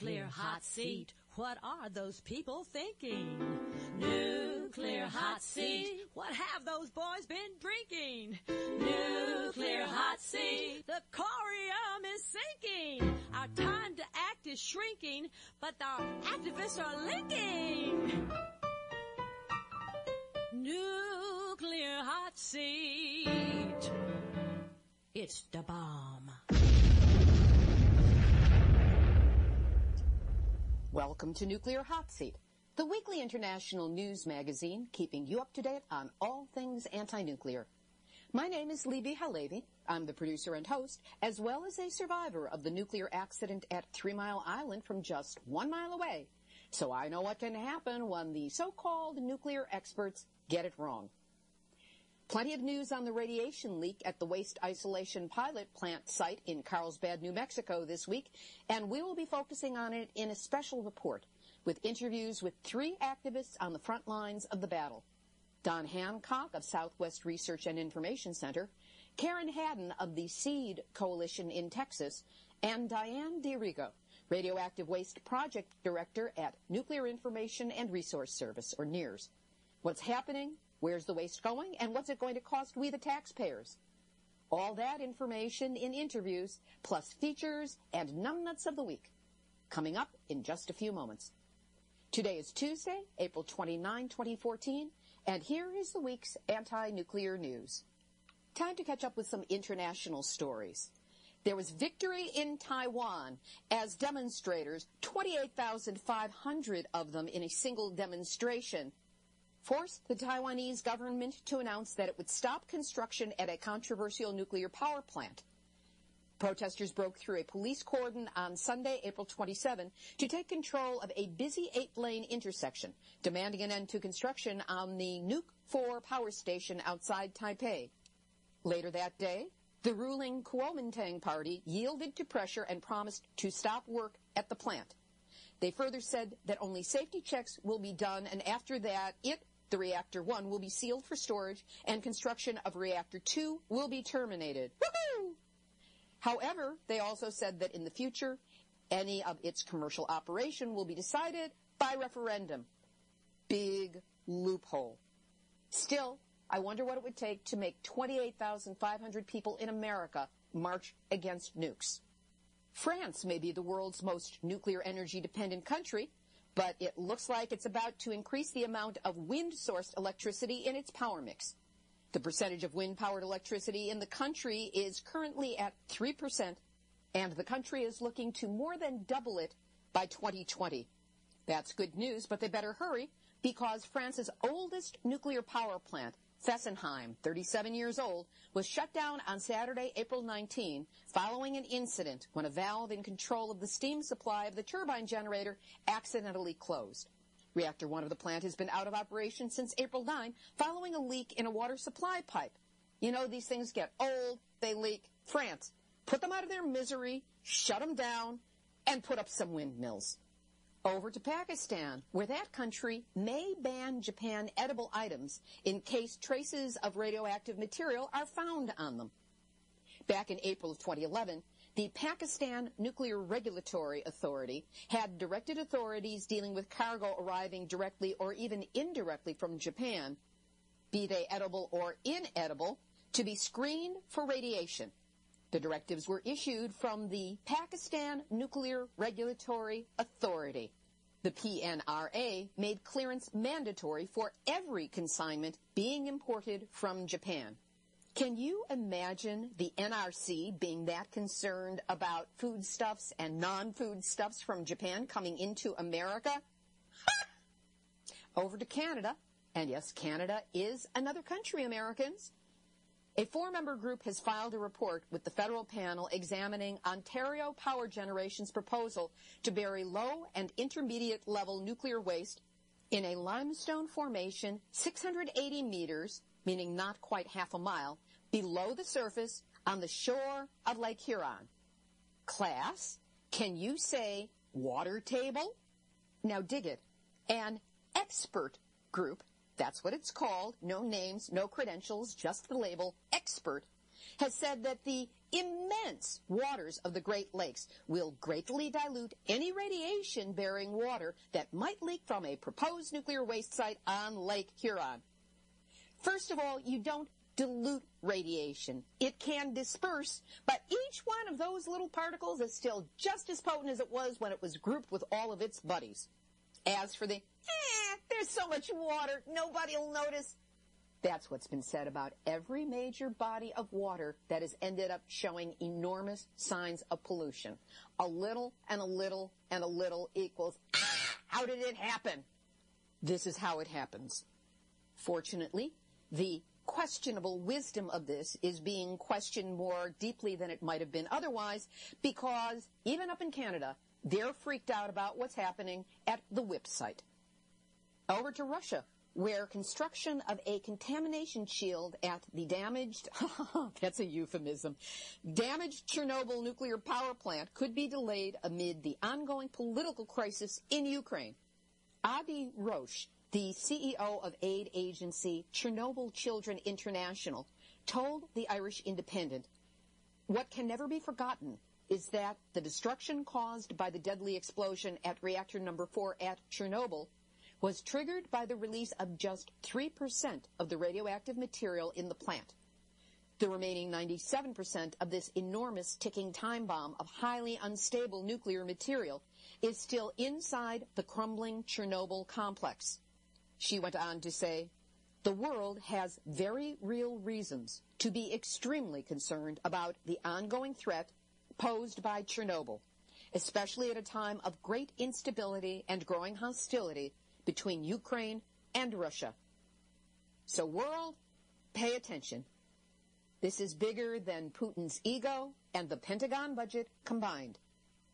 Nuclear hot seat. What are those people thinking? Nuclear hot seat. What have those boys been drinking? Nuclear hot seat. The corium is sinking. Our time to act is shrinking, but our activists are linking. Nuclear hot seat. It's the bomb. Welcome to Nuclear Hot Seat, the weekly international news magazine keeping you up to date on all things anti-nuclear. My name is Libbe HaLevy. I'm the producer and host, as well as a survivor of the nuclear accident at 3 Mile Island from just 1 mile away. So I know what can happen when the so-called nuclear experts get it wrong. Plenty of news on the radiation leak at the waste isolation pilot plant site in Carlsbad, New Mexico this week, and we will be focusing on it in a special report with interviews with 3 activists on the front lines of the battle. Don Hancock of Southwest Research and Information Center, Karen Haddon of the SEED Coalition in Texas, and Diane DiRigo, Radioactive Waste Project Director at Nuclear Information and Resource Service, or NIRS. What's happening? Where's the waste going, and what's it going to cost we the taxpayers? All that information in interviews, plus features and numbnuts of the week, coming up in just a few moments. Today is Tuesday, April 29, 2014, and here is the week's anti-nuclear news. Time to catch up with some international stories. There was victory in Taiwan as demonstrators, 28,500 of them in a single demonstration, forced the Taiwanese government to announce that it would stop construction at a controversial nuclear power plant. Protesters broke through a police cordon on Sunday, April 27, to take control of a busy 8-lane intersection, demanding an end to construction on the Nuke 4 power station outside Taipei. Later that day, the ruling Kuomintang party yielded to pressure and promised to stop work at the plant. They further said that only safety checks will be done, and after that, the Reactor 1 will be sealed for storage, and construction of Reactor 2 will be terminated. Woohoo! However, they also said that in the future, any of its commercial operation will be decided by referendum. Big loophole. Still, I wonder what it would take to make 28,500 people in America march against nukes. France may be the world's most nuclear energy-dependent country, but it looks like it's about to increase the amount of wind-sourced electricity in its power mix. The percentage of wind-powered electricity in the country is currently at 3%, and the country is looking to more than double it by 2020. That's good news, but they better hurry, because France's oldest nuclear power plant, Fessenheim, 37 years old, was shut down on Saturday, April 19, following an incident when a valve in control of the steam supply of the turbine generator accidentally closed. Reactor 1 of the plant has been out of operation since April 9, following a leak in a water supply pipe. You know, these things get old, they leak. France, put them out of their misery, shut them down, and put up some windmills. Over to Pakistan, where that country may ban Japan edible items in case traces of radioactive material are found on them. Back in April of 2011, the Pakistan Nuclear Regulatory Authority had directed authorities dealing with cargo arriving directly or even indirectly from Japan, be they edible or inedible, to be screened for radiation. The directives were issued from the Pakistan Nuclear Regulatory Authority. The PNRA made clearance mandatory for every consignment being imported from Japan. Can you imagine the NRC being that concerned about foodstuffs and non-foodstuffs from Japan coming into America? Over to Canada, and yes, Canada is another country, Americans. A 4-member group has filed a report with the federal panel examining Ontario Power Generation's proposal to bury low and intermediate level nuclear waste in a limestone formation 680 meters, meaning not quite half a mile, below the surface on the shore of Lake Huron. Class, can you say water table? Now dig it. An expert group, that's what it's called, no names, no credentials, just the label, expert, has said that the immense waters of the Great Lakes will greatly dilute any radiation-bearing water that might leak from a proposed nuclear waste site on Lake Huron. First of all, you don't dilute radiation. It can disperse, but each one of those little particles is still just as potent as it was when it was grouped with all of its buddies. As for the, there's so much water, nobody will notice. That's what's been said about every major body of water that has ended up showing enormous signs of pollution. A little and a little and a little equals, how did it happen? This is how it happens. Fortunately, the questionable wisdom of this is being questioned more deeply than it might have been otherwise, because even up in Canada, they're freaked out about what's happening at the WIP site. Over to Russia, where construction of a contamination shield at the damaged, that's a euphemism, damaged Chernobyl nuclear power plant could be delayed amid the ongoing political crisis in Ukraine. Adi Roche, the CEO of aid agency Chernobyl Children International, told the Irish Independent, "What can never be forgotten is that the destruction caused by the deadly explosion at reactor number 4 at Chernobyl was triggered by the release of just 3% of the radioactive material in the plant. The remaining 97% of this enormous ticking time bomb of highly unstable nuclear material is still inside the crumbling Chernobyl complex." She went on to say, "The world has very real reasons to be extremely concerned about the ongoing threat posed by Chernobyl, especially at a time of great instability and growing hostility between Ukraine and Russia. So world, pay attention. This is bigger than Putin's ego and the Pentagon budget combined.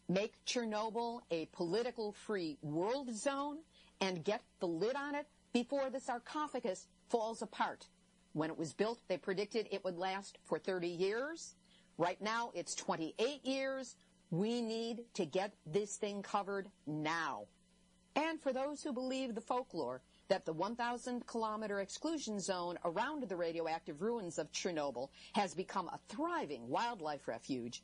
Make Chernobyl a political-free world zone and get the lid on it before the sarcophagus falls apart. When it was built, they predicted it would last for 30 years. Right now, it's 28 years. We need to get this thing covered now." And for those who believe the folklore that the 1,000-kilometer exclusion zone around the radioactive ruins of Chernobyl has become a thriving wildlife refuge,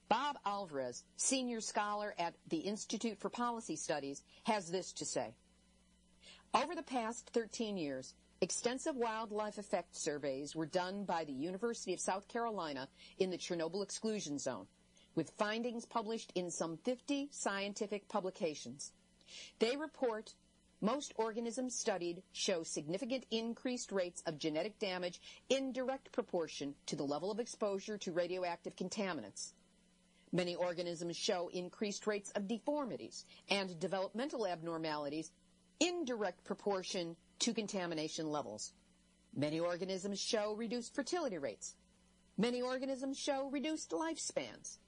Bob Alvarez, senior scholar at the Institute for Policy Studies, has this to say. Over the past 13 years, extensive wildlife effect surveys were done by the University of South Carolina in the Chernobyl exclusion zone, with findings published in some 50 scientific publications. They report most organisms studied show significant increased rates of genetic damage in direct proportion to the level of exposure to radioactive contaminants. Many organisms show increased rates of deformities and developmental abnormalities in direct proportion to contamination levels. Many organisms show reduced fertility rates. Many organisms show reduced lifespans.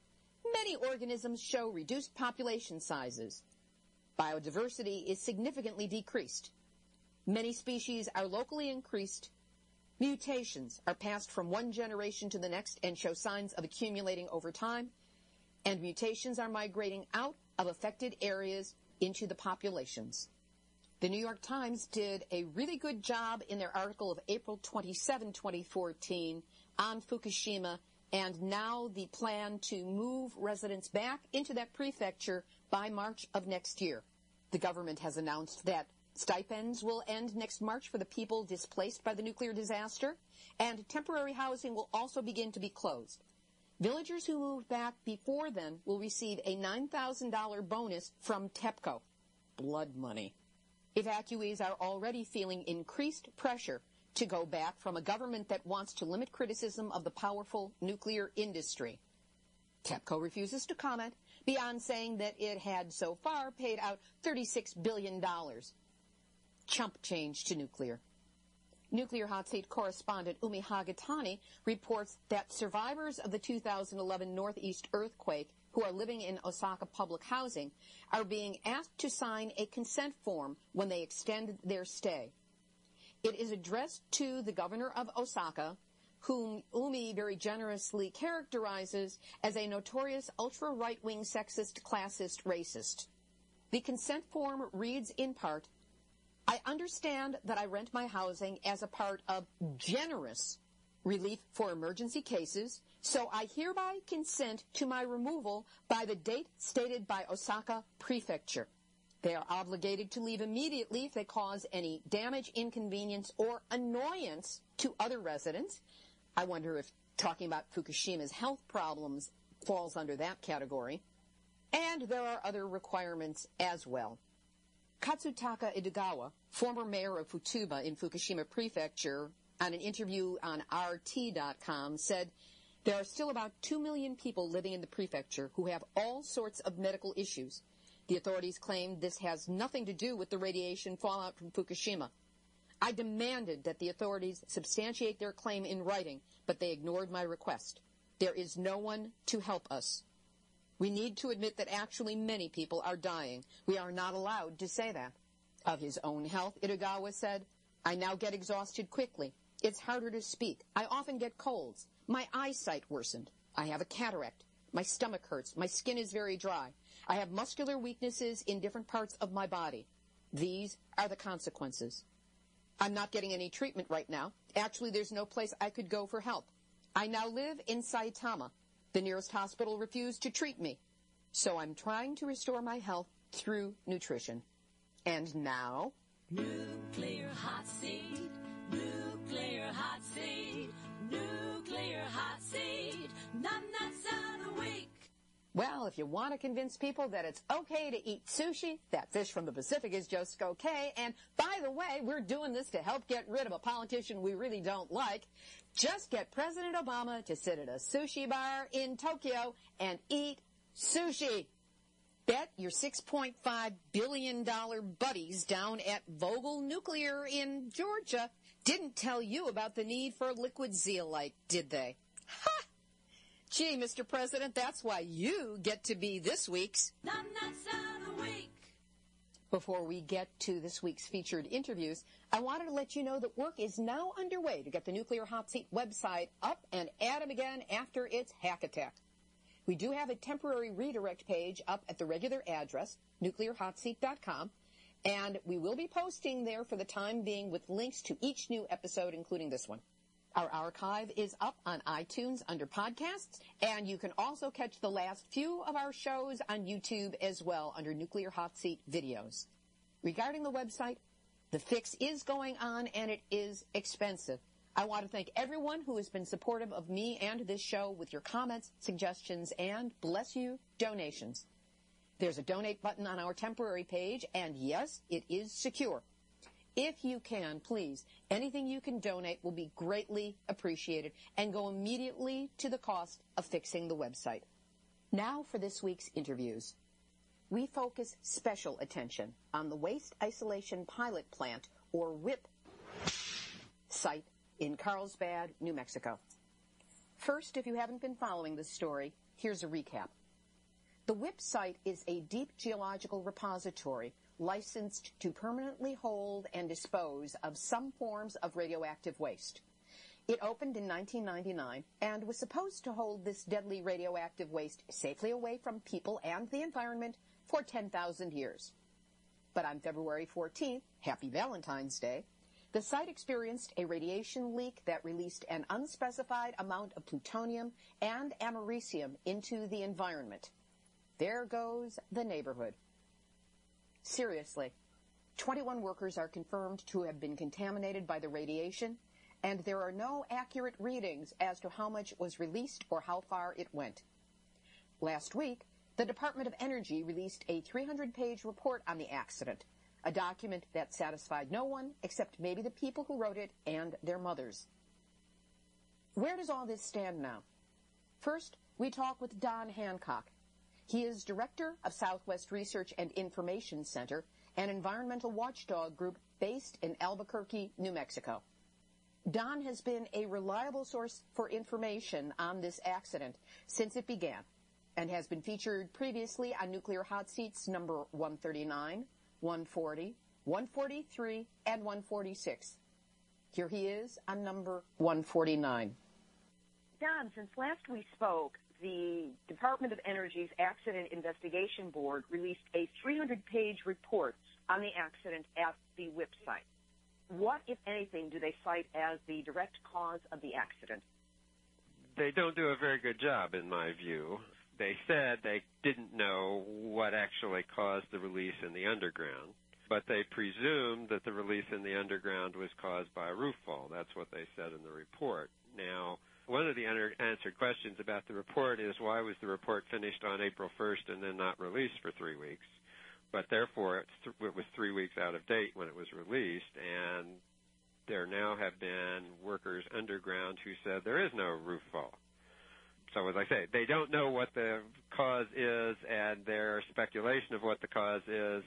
Many organisms show reduced population sizes. Biodiversity is significantly decreased. Many species are locally increased. Mutations are passed from one generation to the next and show signs of accumulating over time. And mutations are migrating out of affected areas into the populations. The New York Times did a really good job in their article of April 27, 2014 on Fukushima, and now the plan to move residents back into that prefecture by March of next year. The government has announced that stipends will end next March for the people displaced by the nuclear disaster, and temporary housing will also begin to be closed. Villagers who moved back before then will receive a $9,000 bonus from TEPCO. Blood money. Evacuees are already feeling increased pressure to go back from a government that wants to limit criticism of the powerful nuclear industry. TEPCO refuses to comment beyond saying that it had so far paid out $36 billion. Chump change to nuclear. Nuclear Hot Seat correspondent Umi Hagatani reports that survivors of the 2011 Northeast earthquake who are living in Osaka public housing are being asked to sign a consent form when they extend their stay. It is addressed to the governor of Osaka, whom Umi very generously characterizes as a notorious ultra-right-wing sexist, classist, racist. The consent form reads in part, "I understand that I rent my housing as a part of generous relief for emergency cases So I hereby consent to my removal by the date stated by Osaka Prefecture. They are obligated to leave immediately if they cause any damage, inconvenience, or annoyance to other residents. I wonder if talking about Fukushima's health problems falls under that category. And there are other requirements as well. Katsutaka Idegawa, former mayor of Futaba in Fukushima Prefecture, on an interview on RT.com, said, "There are still about 2 million people living in the prefecture who have all sorts of medical issues. The authorities claim this has nothing to do with the radiation fallout from Fukushima. I demanded that the authorities substantiate their claim in writing, but they ignored my request. There is no one to help us. We need to admit that actually many people are dying. We are not allowed to say that." Of his own health, Idegawa said, "I now get exhausted quickly. It's harder to speak. I often get colds. My eyesight worsened. I have a cataract. My stomach hurts. My skin is very dry. I have muscular weaknesses in different parts of my body. These are the consequences. I'm not getting any treatment right now. Actually, there's no place I could go for help. I now live in Saitama. The nearest hospital refused to treat me. So I'm trying to restore my health through nutrition." And now, Nuclear hot seat, nuclear hot seat, nuclear hot seat, nuts of the week. well, if you want to convince people that it's okay to eat sushi, that fish from the Pacific is just okay. And by the way, we're doing this to help get rid of a politician we really don't like. Just get President Obama to sit at a sushi bar in Tokyo and eat sushi. Bet your $6.5 billion buddies down at Vogel Nuclear in Georgia didn't tell you about the need for liquid zeolite, did they? Ha! Gee, Mr. President, that's why you get to be this week's Nuts of the week. Before we get to this week's featured interviews, I wanted to let you know that work is now underway to get the Nuclear Hot Seat website up and at 'em again after its hack attack. We do have a temporary redirect page up at the regular address, nuclearhotseat.com, and we will be posting there for the time being with links to each new episode, including this one. Our archive is up on iTunes under podcasts, and you can also catch the last few of our shows on YouTube as well under Nuclear Hot Seat videos. Regarding the website, the fix is going on, and it is expensive. I want to thank everyone who has been supportive of me and this show with your comments, suggestions, and, bless you, donations. There's a donate button on our temporary page, and yes, it is secure. If you can, please, anything you can donate will be greatly appreciated and go immediately to the cost of fixing the website. Now for this week's interviews. We focus special attention on the Waste Isolation Pilot Plant, or WIPP, site in Carlsbad, New Mexico. First, if you haven't been following this story, here's a recap. The WIPP site is a deep geological repository licensed to permanently hold and dispose of some forms of radioactive waste. It opened in 1999 and was supposed to hold this deadly radioactive waste safely away from people and the environment for 10,000 years. But on February 14th, happy Valentine's Day, the site experienced a radiation leak that released an unspecified amount of plutonium and americium into the environment. There goes the neighborhood. Seriously, 21 workers are confirmed to have been contaminated by the radiation, and there are no accurate readings as to how much was released or how far it went. Last week, the Department of Energy released a 300-page report on the accident, a document that satisfied no one except maybe the people who wrote it and their mothers. Where does all this stand now? First, we talk with Don Hancock. He is director of Southwest Research and Information Center, an environmental watchdog group based in Albuquerque, New Mexico. Don has been a reliable source for information on this accident since it began and has been featured previously on Nuclear Hot Seats number 139, 140, 143, and 146. Here he is on number 149. Don, since last we spoke, the Department of Energy's Accident Investigation Board released a 300-page report on the accident at the WIPP site. What, if anything, do they cite as the direct cause of the accident? They don't do a very good job, in my view. They said they didn't know what actually caused the release in the underground, but they presumed that the release in the underground was caused by a roof fall. That's what they said in the report. Now, one of the unanswered questions about the report is why was the report finished on April 1st and then not released for 3 weeks? But therefore, it was 3 weeks out of date when it was released, and there now have been workers underground who said there is no roof fall. So as I say, they don't know what the cause is, and their speculation of what the cause is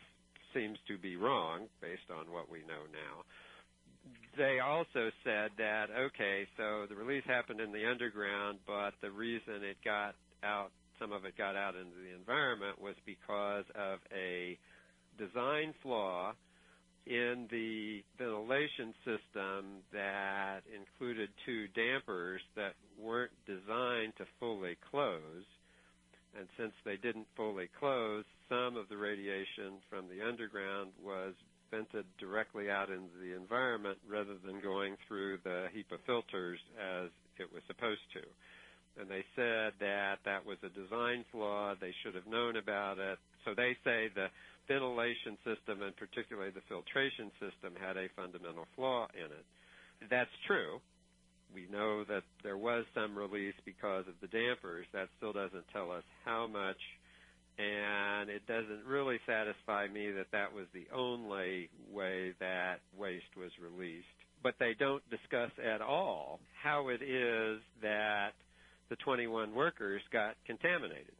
seems to be wrong based on what we know now. They also said that, okay, so the release happened in the underground, but the reason it got out, some of it got out into the environment, was because of a design flaw in the ventilation system that included two dampers that weren't designed to fully close. And since they didn't fully close, some of the radiation from the underground was vented directly out into the environment rather than going through the heap of filters as it was supposed to. And they said that that was a design flaw. They should have known about it. So they say the ventilation system, and particularly the filtration system, had a fundamental flaw in it. That's true. We know that there was some release because of the dampers. That still doesn't tell us how much, and it doesn't really satisfy me that that was the only way that waste was released. But they don't discuss at all how it is that the 21 workers got contaminated.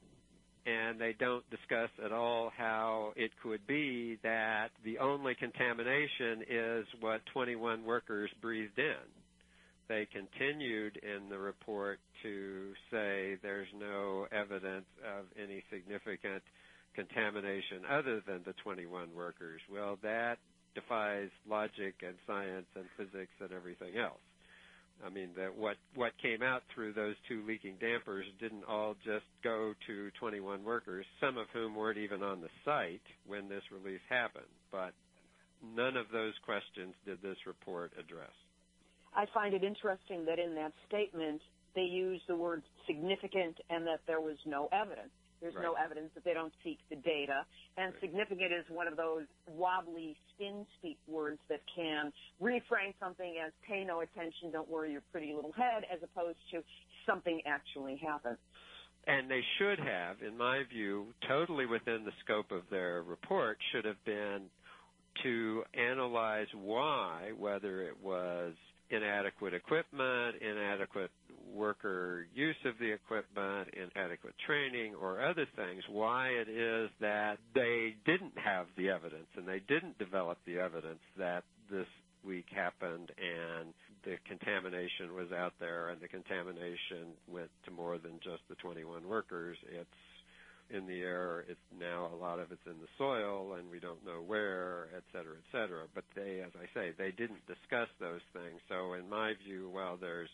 And they don't discuss at all how it could be that the only contamination is what 21 workers breathed in. They continued in the report to say there's no evidence of any significant contamination other than the 21 workers. Well, that defies logic and science and physics and everything else. I mean, what came out through those two leaking dampers didn't all just go to 21 workers, some of whom weren't even on the site when this release happened. But none of those questions did this report address. I find it interesting that in that statement they use the word significant and that there was no evidence. There's no evidence that they don't seek the data. And significant is one of those wobbly spin-speak words that can reframe something as pay no attention, don't worry your pretty little head, as opposed to something actually happened. And they should have, in my view, totally within the scope of their report, should have been to analyze why, whether it was inadequate equipment, inadequate worker use of the equipment, inadequate training, or other things, why it is that they didn't have the evidence and they didn't develop the evidence that this leak happened and the contamination was out there and the contamination went to more than just the 21 workers. It's in the air. It's now a lot of it's in the soil, and we don't know where, et cetera, et cetera. But they, as I say, they didn't discuss those things. So in my view, while there's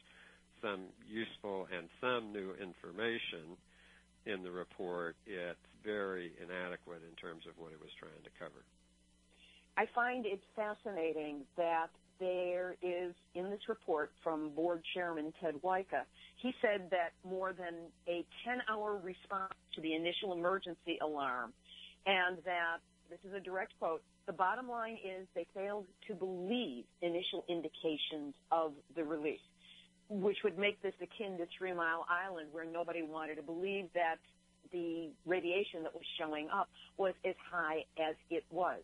some useful and some new information in the report, it's very inadequate in terms of what it was trying to cover. I find it fascinating that there is, in this report from Board Chairman Ted Wyka, he said that more than a 10-hour response to the initial emergency alarm, and that, this is a direct quote, the bottom line is they failed to believe initial indications of the release, which would make this akin to 3 Mile Island, where nobody wanted to believe that the radiation that was showing up was as high as it was.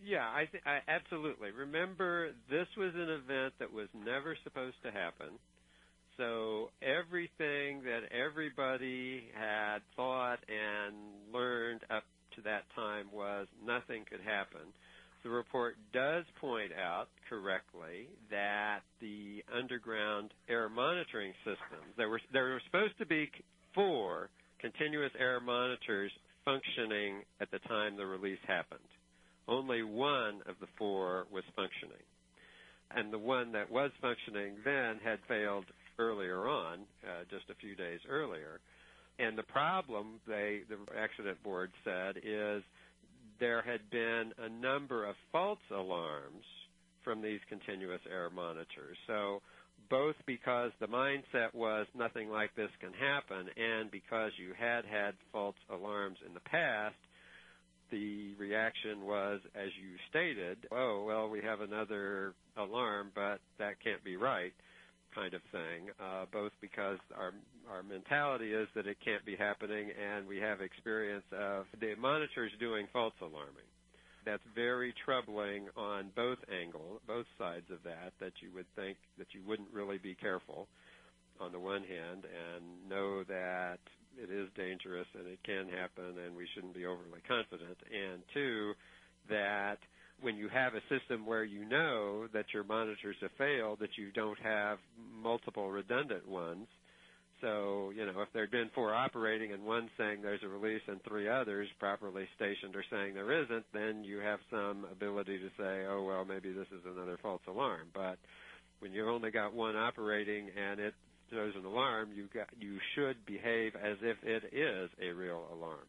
Yeah, I absolutely. Remember, this was an event that was never supposed to happen. So everything that everybody had thought and learned up to that time was nothing could happen. The report does point out correctly that the underground air monitoring systems, there were supposed to be 4 continuous air monitors functioning at the time the release happened. Only one of the 4 was functioning. And the one that was functioning then had failed earlier on, just a few days earlier. And the problem, the accident board said, is there had been a number of false alarms from these continuous air monitors. So both because the mindset was nothing like this can happen and because you had false alarms in the past, the reaction was, as you stated, oh, well, we have another alarm, but that can't be right, kind of thing, both because our mentality is that it can't be happening and we have experience of the monitors doing false alarming. That's very troubling on both sides of that you would think that you wouldn't really be careful on the one hand and know that it is dangerous and it can happen and we shouldn't be overly confident. And two, that when you have a system where you know that your monitors have failed, that you don't have multiple redundant ones. So, if there had been 4 operating and one saying there's a release and 3 others properly stationed are saying there isn't, then you have some ability to say, oh, well, maybe this is another false alarm. But when you've only got one operating and it throws an alarm, you should behave as if it is a real alarm.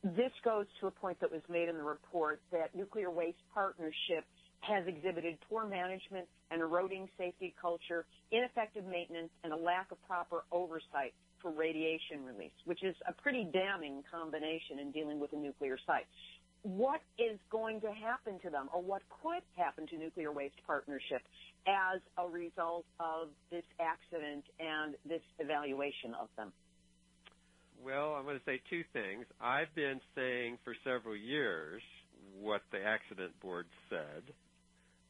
This goes to a point that was made in the report that Nuclear Waste Partnership has exhibited poor management and eroding safety culture, ineffective maintenance, and a lack of proper oversight for radiation release, which is a pretty damning combination in dealing with a nuclear site. What is going to happen to them, or what could happen to Nuclear Waste Partnership as a result of this accident and this evaluation of them? Well, I'm going to say 2 things. I've been saying for several years what the accident board said,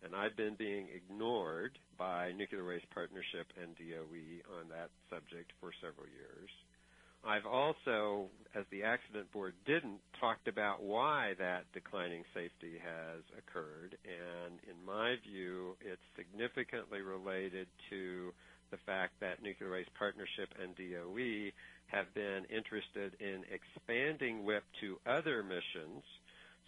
and I've been being ignored by Nuclear Waste Partnership and DOE on that subject for several years. I've also, as the accident board didn't, talked about why that declining safety has occurred, and in my view, it's significantly related to the fact that Nuclear Waste Partnership and DOE have been interested in expanding WIP to other missions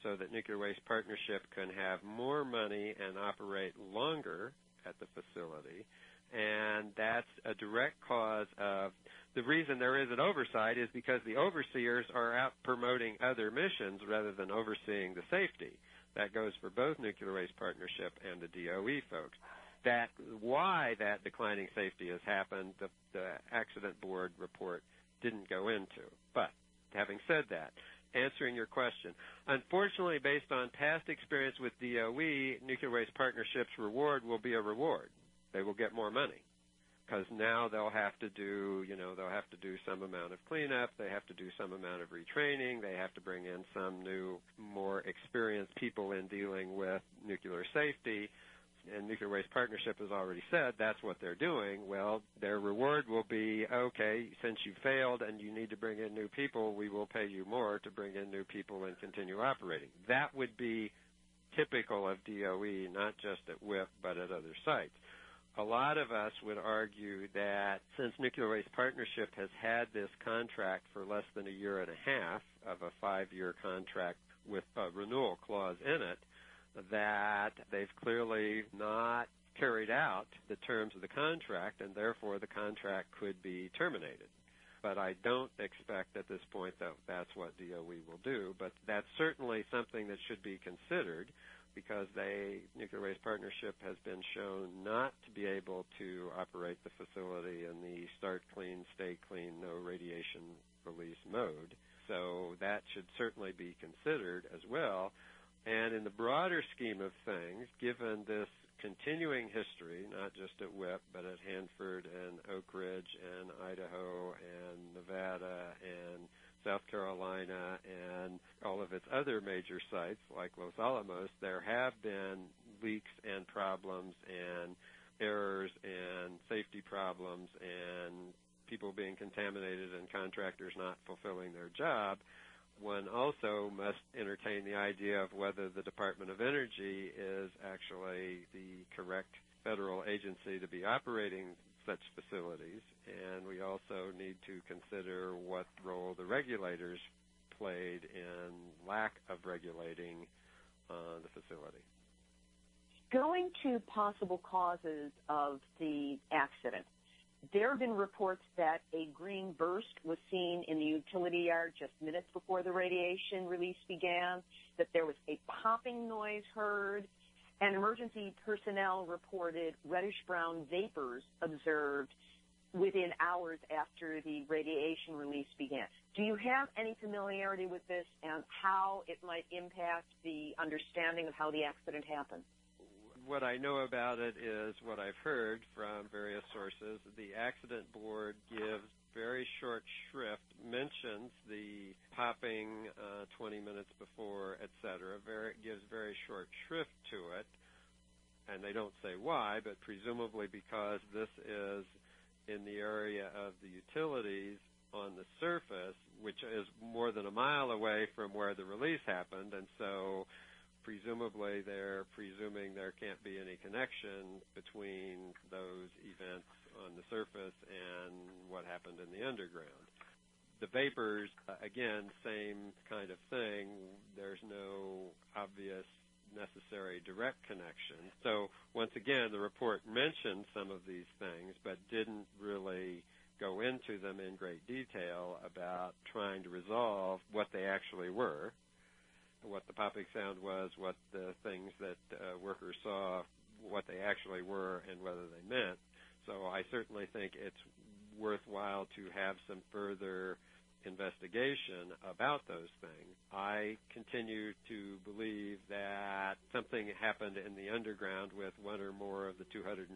so that Nuclear Waste Partnership can have more money and operate longer at the facility. And that's a direct cause of the reason there is an oversight is because the overseers are out promoting other missions rather than overseeing the safety. That goes for both Nuclear Waste Partnership and the DOE folks. That why that declining safety has happened, the accident board report didn't go into. But having said that, answering your question, unfortunately, based on past experience with DOE, Nuclear Waste Partnership's reward will be a reward. They will get more money because now they'll have to do, some amount of cleanup. They have to do some amount of retraining. They have to bring in some new, more experienced people in dealing with nuclear safety. And Nuclear Waste Partnership has already said that's what they're doing. Well, their reward will be, okay, since you failed and you need to bring in new people, we will pay you more to bring in new people and continue operating. That would be typical of DOE, not just at WIP, but at other sites. A lot of us would argue that since Nuclear Waste Partnership has had this contract for less than a year and a half of a 5-year contract with a renewal clause in it, that they've clearly not carried out the terms of the contract, and therefore the contract could be terminated. But I don't expect at this point that that's what DOE will do, but that's certainly something that should be considered because Nuclear Waste Partnership has been shown not to be able to operate the facility in the start clean, stay clean, no radiation release mode. So that should certainly be considered as well. And in the broader scheme of things, given this continuing history, not just at WIP, but at Hanford and Oak Ridge and Idaho and Nevada and South Carolina and all of its other major sites like Los Alamos, there have been leaks and problems and errors and safety problems and people being contaminated and contractors not fulfilling their job. One also must entertain the idea of whether the Department of Energy is actually the correct federal agency to be operating such facilities, and we also need to consider what role the regulators played in lack of regulating the facility. Going to possible causes of the accident, there have been reports that a green burst was seen in the utility yard just minutes before the radiation release began, that there was a popping noise heard, and emergency personnel reported reddish-brown vapors observed within hours after the radiation release began. Do you have any familiarity with this and how it might impact the understanding of how the accident happened? What I know about it is what I've heard from various sources. The accident board gives very short shrift, mentions the popping 20 minutes before, et cetera, gives very short shrift to it, and they don't say why, but presumably because this is in the area of the utilities on the surface, which is more than a mile away from where the release happened, and so presumably they're presuming there can't be any connection between those events on the surface and what happened in the underground. The vapors, again, same kind of thing. There's no obvious necessary direct connection. So once again, the report mentioned some of these things, but didn't really go into them in great detail about trying to resolve what they actually were, what the popping sound was, what the things that workers saw, what they actually were, and whether they meant. So I certainly think it's worthwhile to have some further investigation about those things. I continue to believe that something happened in the underground with one or more of the 258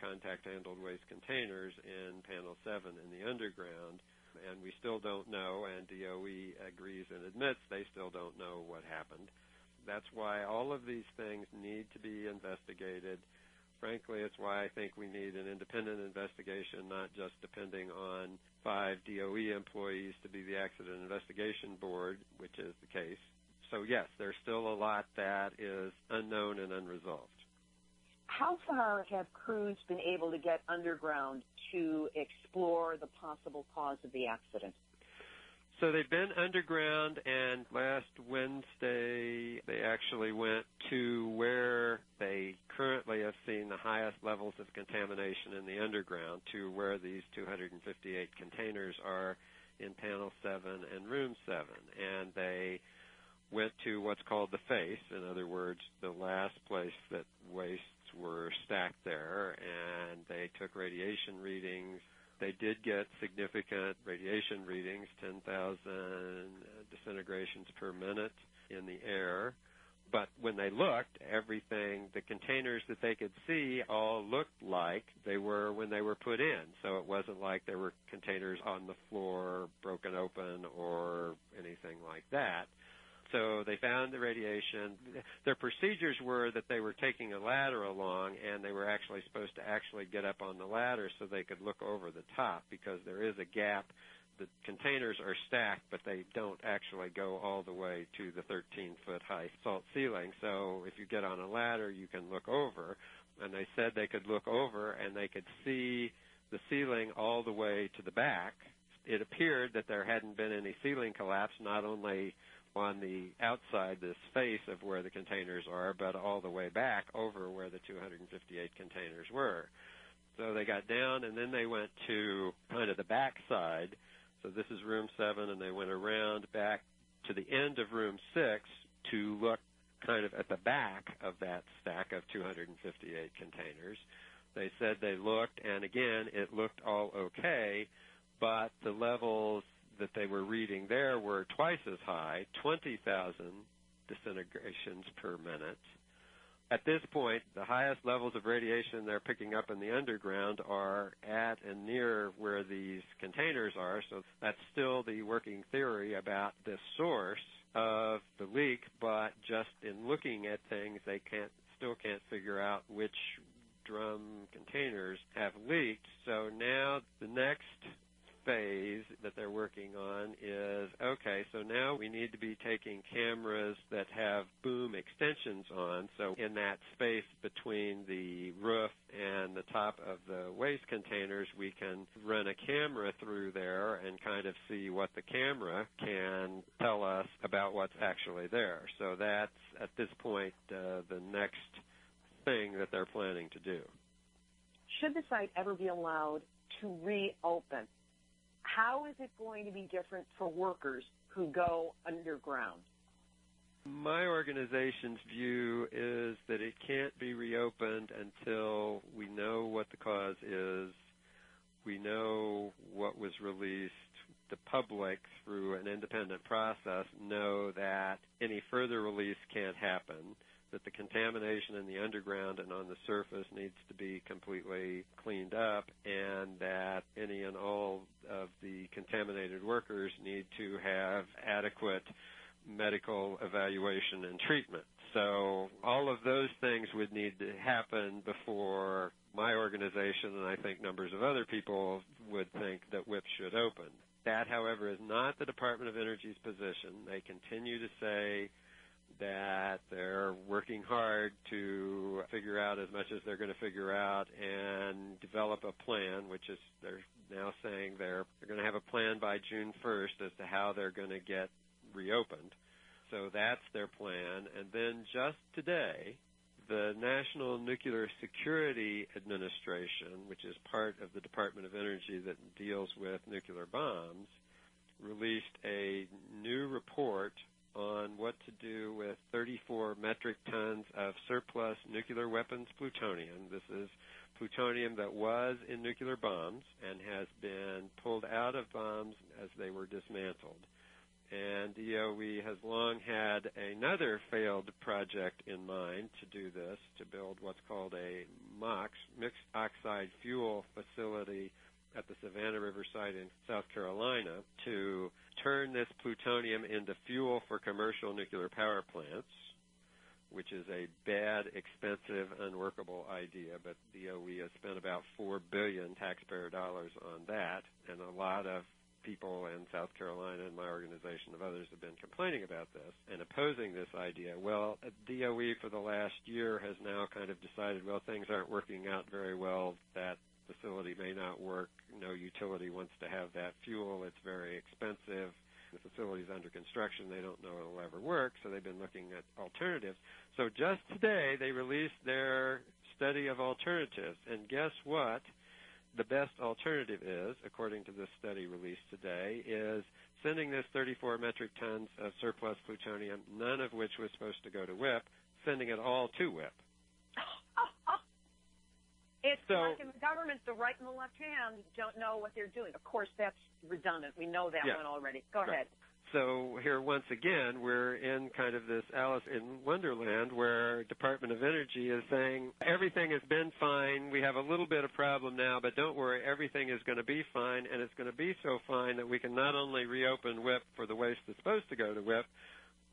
contact-handled waste containers in Panel 7 in the underground, and we still don't know, and DOE agrees and admits they still don't know what happened. That's why all of these things need to be investigated. Frankly, it's why I think we need an independent investigation, not just depending on 5 DOE employees to be the Accident Investigation Board, which is the case. So, yes, there's still a lot that is unknown and unresolved. How far have crews been able to get underground to explore the possible cause of the accident? So they've been underground, and last Wednesday they actually went to where they currently have seen the highest levels of contamination in the underground, to where these 258 containers are in Panel 7 and Room 7. And they went to what's called the face, in other words, the last place that wastes were stacked there, and they took radiation readings. They did get significant radiation readings, 10,000 disintegrations per minute in the air. But when they looked, everything, the containers that they could see all looked like they were when they were put in. So it wasn't like there were containers on the floor, broken open, or anything like that. So they found the radiation. Their procedures were that they were taking a ladder along, and they were actually supposed to actually get up on the ladder so they could look over the top, because there is a gap. The containers are stacked, but they don't actually go all the way to the 13-foot high salt ceiling. So if you get on a ladder, you can look over. And they said they could look over, and they could see the ceiling all the way to the back. It appeared that there hadn't been any ceiling collapse, not only on the outside, this face of where the containers are, but all the way back over where the 258 containers were. So they got down, and then they went to kind of the back side. So this is Room 7, and they went around back to the end of Room 6 to look kind of at the back of that stack of 258 containers. They said they looked, and again, it looked all okay, but the levels that they were reading there were twice as high, 20,000 disintegrations per minute. At this point, the highest levels of radiation they're picking up in the underground are at and near where these containers are, so that's still the working theory about the source of the leak, but just in looking at things, they still can't figure out which drum containers have leaked. So now the next phase that they're working on is, okay, so now we need to be taking cameras that have boom extensions on, so in that space between the roof and the top of the waste containers, we can run a camera through there and kind of see what the camera can tell us about what's actually there. So that's, at this point, the next thing that they're planning to do. Should the site ever be allowed to reopen, how is it going to be different for workers who go underground? My organization's view is that it can't be reopened until we know what the cause is, we know what was released, the public, through an independent process, know that any further release can't happen, that the contamination in the underground and on the surface needs to be completely cleaned up, and that any and all of the contaminated workers need to have adequate medical evaluation and treatment. So all of those things would need to happen before my organization, and I think numbers of other people, would think that WIP should open. That, however, is not the Department of Energy's position. They continue to say that they're working hard to figure out as much as they're going to figure out and develop a plan, which is they're now saying they're going to have a plan by June 1st as to how they're going to get reopened. So that's their plan. And then just today, the National Nuclear Security Administration, which is part of the Department of Energy that deals with nuclear bombs, released a new report on what to do with 34 metric tons of surplus nuclear weapons plutonium. This is plutonium that was in nuclear bombs and has been pulled out of bombs as they were dismantled. And DOE has long had another failed project in mind to do this, to build what's called a MOX, Mixed Oxide Fuel Facility, at the Savannah River site in South Carolina, to turn this plutonium into fuel for commercial nuclear power plants, which is a bad, expensive, unworkable idea. But DOE has spent about $4 billion taxpayer dollars on that, and a lot of people in South Carolina and my organization of others have been complaining about this and opposing this idea. Well, DOE for the last year has now kind of decided, well, things aren't working out very well. That facility may not work. No utility wants to have that fuel. It's very expensive. The facility's under construction. They don't know it'll ever work, so they've been looking at alternatives. So just today they released their study of alternatives, and guess what? The best alternative is, according to this study released today, is sending this 34 metric tons of surplus plutonium, none of which was supposed to go to WIP, sending it all to WIP. It's like in the government, the right and the left hand don't know what they're doing. Of course, that's redundant. We know that one already. Go ahead. So here, once again, we're in kind of this Alice in Wonderland where Department of Energy is saying everything has been fine. We have a little bit of problem now, but don't worry, everything is going to be fine, and it's going to be so fine that we can not only reopen WIP for the waste that's supposed to go to WIP,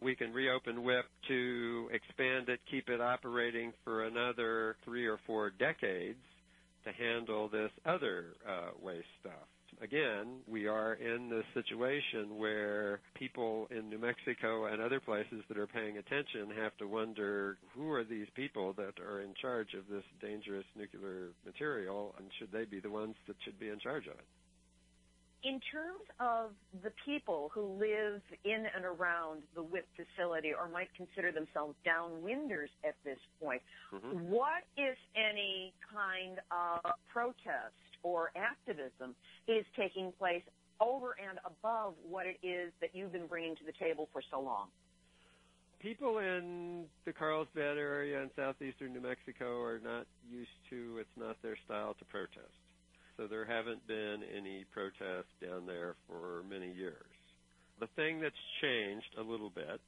we can reopen WIP to expand it, keep it operating for another 3 or 4 decades to handle this other waste stuff. Again, we are in this situation where people in New Mexico and other places that are paying attention have to wonder, who are these people that are in charge of this dangerous nuclear material, and should they be the ones that should be in charge of it? In terms of the people who live in and around the WIP facility or might consider themselves downwinders at this point, what, if any, kind of protest or activism is taking place over and above what it is that you've been bringing to the table for so long? People in the Carlsbad area in southeastern New Mexico are not used to, it's not their style to protest. So there haven't been any protests down there for many years. The thing that's changed a little bit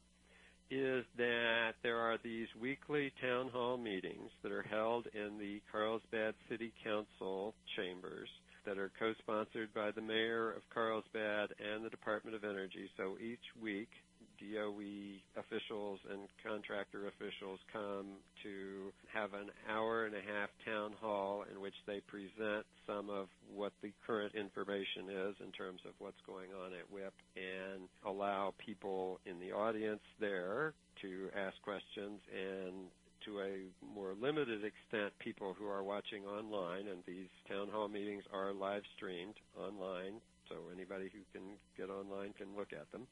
is that there are these weekly town hall meetings that are held in the Carlsbad City Council chambers that are co-sponsored by the mayor of Carlsbad and the Department of Energy. So each week, DOE officials and contractor officials come to have an hour-and-a-half town hall in which they present some of what the current information is in terms of what's going on at WIP and allow people in the audience there to ask questions, and to a more limited extent, people who are watching online. And these town hall meetings are live streamed online, so anybody who can get online can look at them.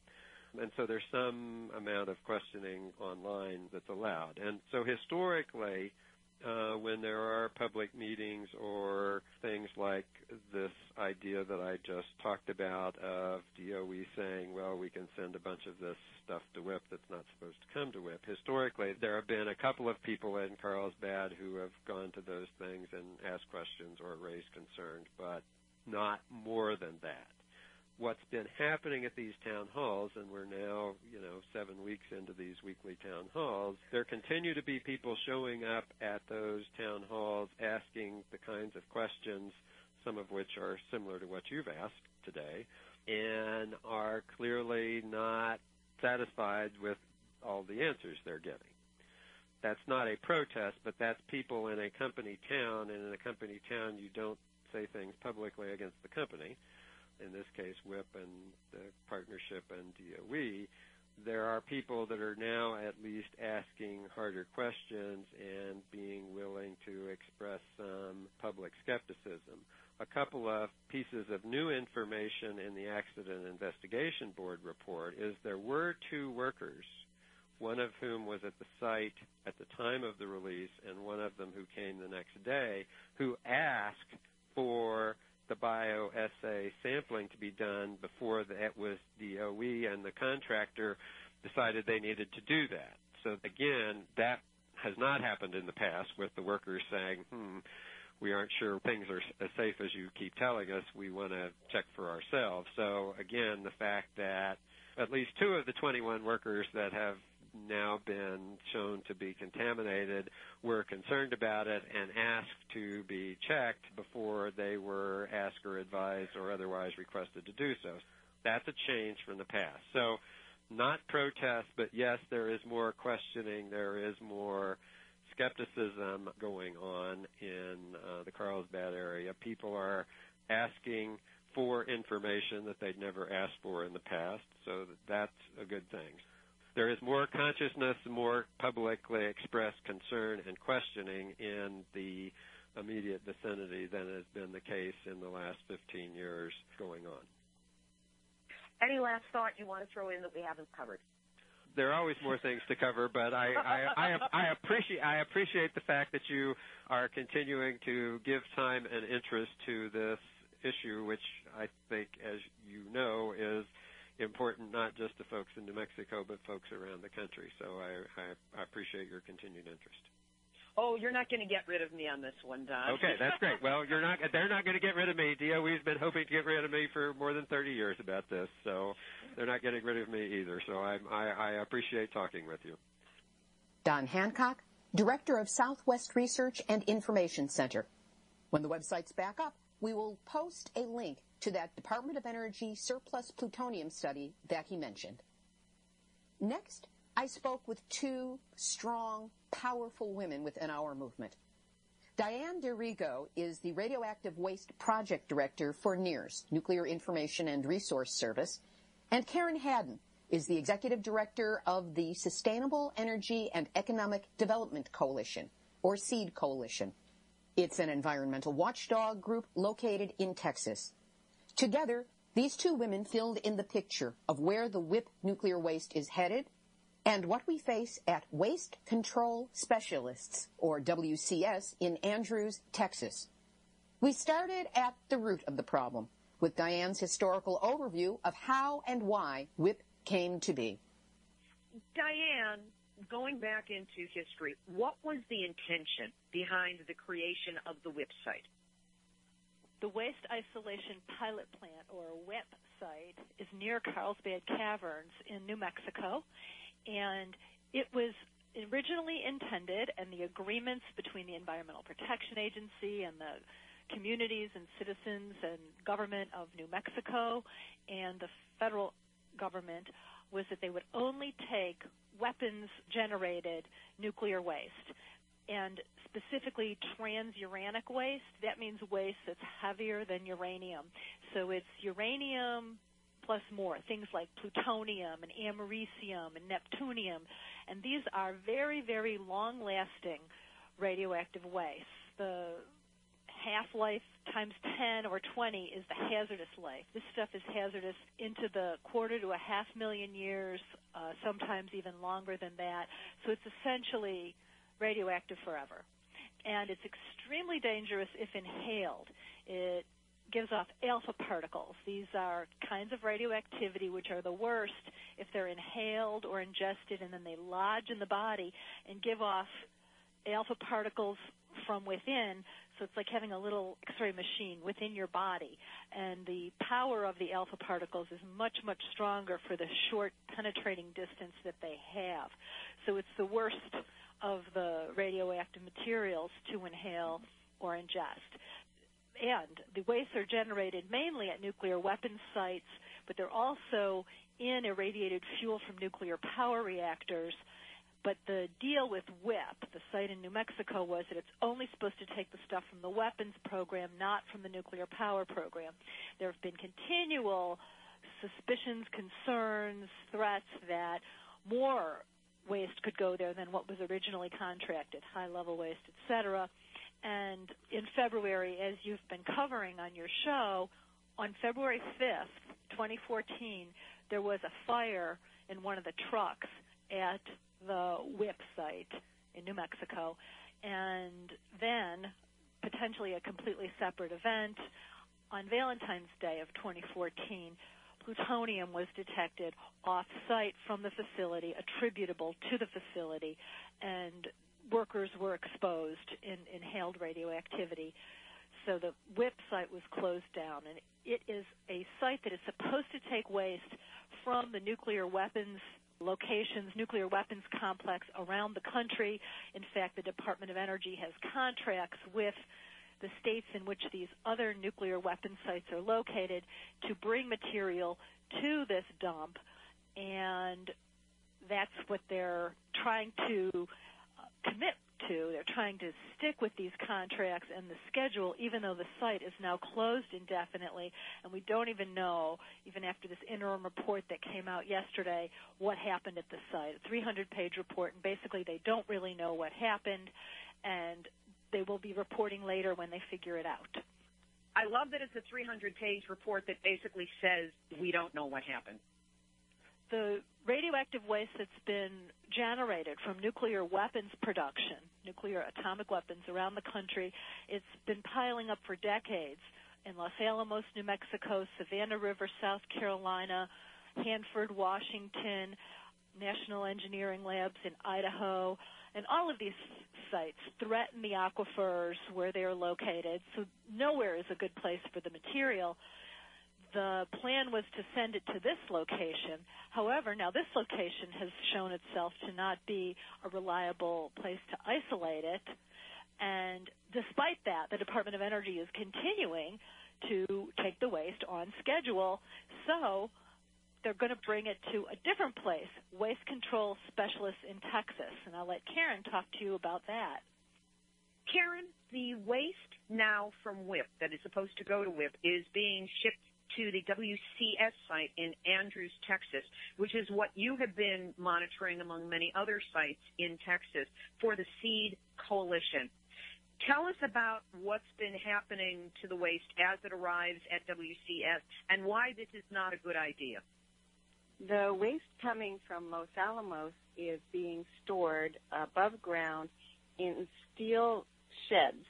And so there's some amount of questioning online that's allowed. And so historically, when there are public meetings or things like this idea that I just talked about of DOE saying, well, we can send a bunch of this stuff to WIP that's not supposed to come to WIP. Historically, there have been a couple of people in Carlsbad who have gone to those things and asked questions or raised concerns, but not more than that. What's been happening at these town halls, and we're now, 7 weeks into these weekly town halls, there continue to be people showing up at those town halls asking the kinds of questions, some of which are similar to what you've asked today, and are clearly not satisfied with all the answers they're getting. That's not a protest, but that's people in a company town, and in a company town you don't say things publicly against the company. In this case, WIP and the partnership and DOE, there are people that are now at least asking harder questions and being willing to express some public skepticism. A couple of pieces of new information in the Accident Investigation Board report is there were 2 workers, one of whom was at the site at the time of the release and one of them who came the next day, who asked for the bioassay sampling to be done before it was DOE, and the contractor decided they needed to do that. So again, that has not happened in the past with the workers saying, we aren't sure things are as safe as you keep telling us. We want to check for ourselves. So again, the fact that at least 2 of the 21 workers that have now been shown to be contaminated were concerned about it and asked to be checked before they were asked or advised or otherwise requested to do so. That's a change from the past. So not protest, but yes, there is more questioning, there is more skepticism going on in the Carlsbad area. People are asking for information that they'd never asked for in the past, so that's a good thing. There is more consciousness, more publicly expressed concern and questioning in the immediate vicinity than has been the case in the last 15 years going on. Any last thought you want to throw in that we haven't covered? There are always more things to cover, but I appreciate the fact that you are continuing to give time and interest to this issue, which I think, as you know, is important not just to folks in New Mexico, but folks around the country. So I appreciate your continued interest. Oh, you're not going to get rid of me on this one, Don. Okay, that's great. Well, they're not going to get rid of me. DOE's been hoping to get rid of me for more than 30 years about this, so they're not getting rid of me either. So I appreciate talking with you. Don Hancock, Director of Southwest Research and Information Center. When the website's back up, we will post a link to that Department of Energy surplus plutonium study that he mentioned. Next, I spoke with 2 strong, powerful women within our movement. Diane DeRigo is the Radioactive Waste Project Director for NIRS, Nuclear Information and Resource Service, and Karen Haddon is the Executive Director of the Sustainable Energy and Economic Development Coalition, or SEED Coalition. It's an environmental watchdog group located in Texas. Together, these 2 women filled in the picture of where the WIP nuclear waste is headed and what we face at Waste Control Specialists, or WCS, in Andrews, Texas. We started at the root of the problem with Diane's historical overview of how and why WIP came to be. Diane, going back into history, what was the intention behind the creation of the WIP site? The Waste Isolation Pilot Plant, or WIP site, is near Carlsbad Caverns in New Mexico, and it was originally intended, and the agreements between the Environmental Protection Agency and the communities and citizens and government of New Mexico and the federal government was that they would only take weapons-generated nuclear waste, and specifically transuranic waste. That means waste that's heavier than uranium. So it's uranium plus more, things like plutonium and americium and neptunium. And these are very, very long-lasting radioactive wastes. The half-life times 10 or 20 is the hazardous life. This stuff is hazardous into the 250,000 to 500,000 years, sometimes even longer than that. So it's essentially radioactive forever. and it's extremely dangerous if inhaled. It gives off alpha particles. These are kinds of radioactivity which are the worst if they're inhaled or ingested, and then they lodge in the body and give off alpha particles from within. So it's like having a little X-ray machine within your body. And the power of the alpha particles is much, much stronger for the short penetrating distance that they have. So it's the worst of the radioactive materials to inhale or ingest. And the wastes are generated mainly at nuclear weapons sites, but they're also in irradiated fuel from nuclear power reactors. But the deal with WIP, the site in New Mexico, was that it's only supposed to take the stuff from the weapons program, not from the nuclear power program. There have been continual suspicions, concerns, threats that more waste could go there than what was originally contracted, high-level waste, et cetera. And in February, as you've been covering on your show, on February 5th, 2014, there was a fire in one of the trucks at the WIP site in New Mexico, and then potentially a completely separate event on Valentine's Day of 2014, plutonium was detected off-site from the facility, attributable to the facility, and workers were exposed in inhaled radioactivity. So the WIP site was closed down, and it is a site that is supposed to take waste from the nuclear weapons locations, nuclear weapons complex around the country. In fact, the Department of Energy has contracts with the states in which these other nuclear weapons sites are located to bring material to this dump, and that's what they're trying to commit to. They're trying to stick with these contracts and the schedule, even though the site is now closed indefinitely, and we don't even know, even after this interim report that came out yesterday, what happened at the site. A 300-page report, and basically they don't really know what happened, and they will be reporting later when they figure it out. I love that it's a 300-page report that basically says we don't know what happened. The radioactive waste that's been generated from nuclear weapons production, nuclear atomic weapons around the country, it's been piling up for decades in Los Alamos, New Mexico, Savannah River, South Carolina, Hanford, Washington, National Engineering Labs in Idaho, and all of these sites threaten the aquifers where they are located, so nowhere is a good place for the material. The plan was to send it to this location. However, now this location has shown itself to not be a reliable place to isolate it, and despite that, the Department of Energy is continuing to take the waste on schedule, so they're going to bring it to a different place, Waste Control Specialists in Texas, and I'll let Karen talk to you about that. Karen, the waste now from WIP that is supposed to go to WIP is being shipped to the WCS site in Andrews, Texas, which is what you have been monitoring among many other sites in Texas for the SEED Coalition. Tell us about what's been happening to the waste as it arrives at WCS and why this is not a good idea. The waste coming from Los Alamos is being stored above ground in steel sheds.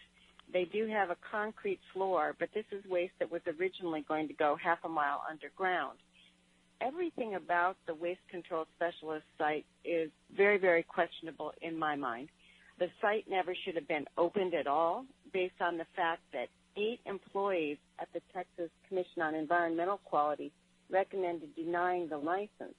They do have a concrete floor, but this is waste that was originally going to go half a mile underground. Everything about the Waste Control Specialist site is very, very questionable in my mind. The site never should have been opened at all based on the fact that 8 employees at the Texas Commission on Environmental Quality recommended denying the license.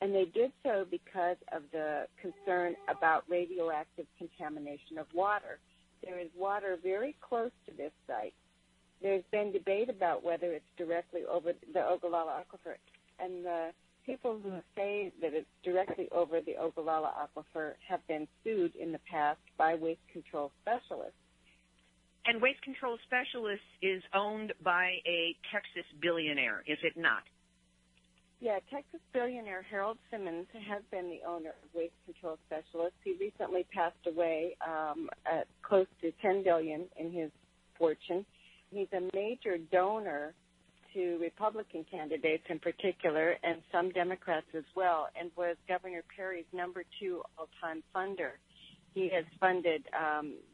And they did so because of the concern about radioactive contamination of water. There is water very close to this site. There's been debate about whether it's directly over the Ogallala Aquifer, and the people who say that it's directly over the Ogallala Aquifer have been sued in the past by Waste Control Specialists. And Waste Control Specialists is owned by a Texas billionaire, is it not? Yeah, Texas billionaire Harold Simmons has been the owner of Waste Control Specialists. He recently passed away at close to $10 billion in his fortune. He's a major donor to Republican candidates in particular and some Democrats as well, and was Governor Perry's #2 all-time funder. He has funded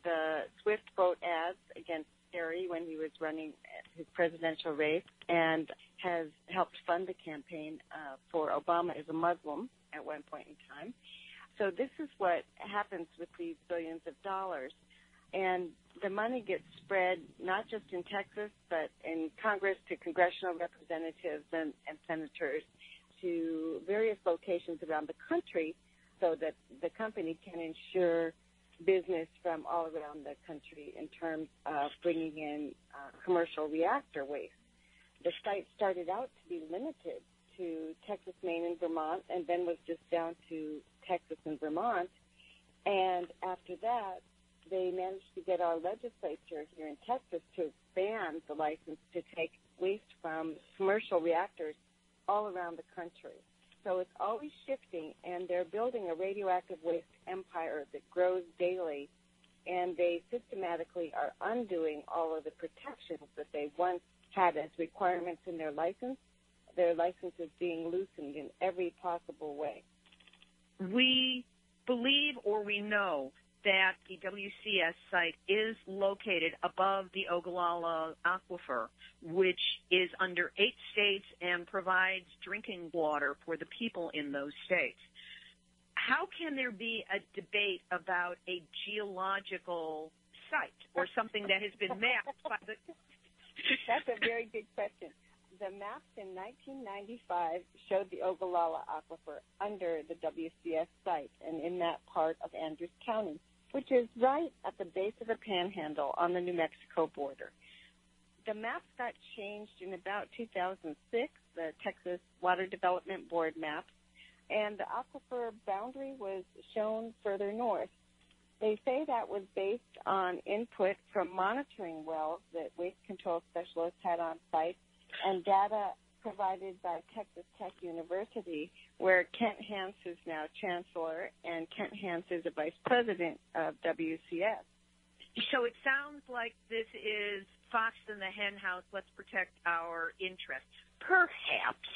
the Swift boat ads against Kerry when he was running his presidential race, and has helped fund the campaign for Obama as a Muslim at one point in time. So this is what happens with these billions of dollars. And the money gets spread not just in Texas, but in Congress to congressional representatives and senators to various locations around the country so that the company can ensure business from all around the country in terms of bringing in commercial reactor waste. The site started out to be limited to Texas, Maine, and Vermont, and then was just down to Texas and Vermont. And after that, they managed to get our legislature here in Texas to expand the license to take waste from commercial reactors all around the country. So it's always shifting, and they're building a radioactive waste empire that grows daily, and they systematically are undoing all of the protections that they once had as requirements in their license. Their license is being loosened in every possible way. We believe, or we know, that the WCS site is located above the Ogallala Aquifer, which is under 8 states and provides drinking water for the people in those states. How can there be a debate about a geological site or something that has been mapped by the... That's a very good question. The maps in 1995 showed the Ogallala Aquifer under the WCS site and in that part of Andrews County, which is right at the base of the Panhandle on the New Mexico border. The maps got changed in about 2006, the Texas Water Development Board maps, and the aquifer boundary was shown further north. They say that was based on input from monitoring wells that waste control specialists had on site and data provided by Texas Tech University, where Kent Hance is now chancellor, and Kent Hance is the vice president of WCS. So it sounds like this is fox in the hen house, let's protect our interests. Perhaps.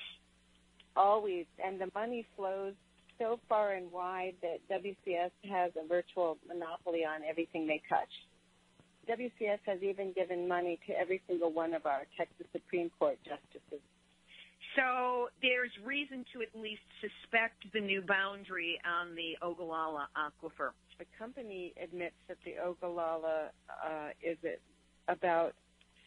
Always. And the money flows so far and wide that WCS has a virtual monopoly on everything they touch. WCS has even given money to every single one of our Texas Supreme Court justices. So there's reason to at least suspect the new boundary on the Ogallala Aquifer. The company admits that the Ogallala is at about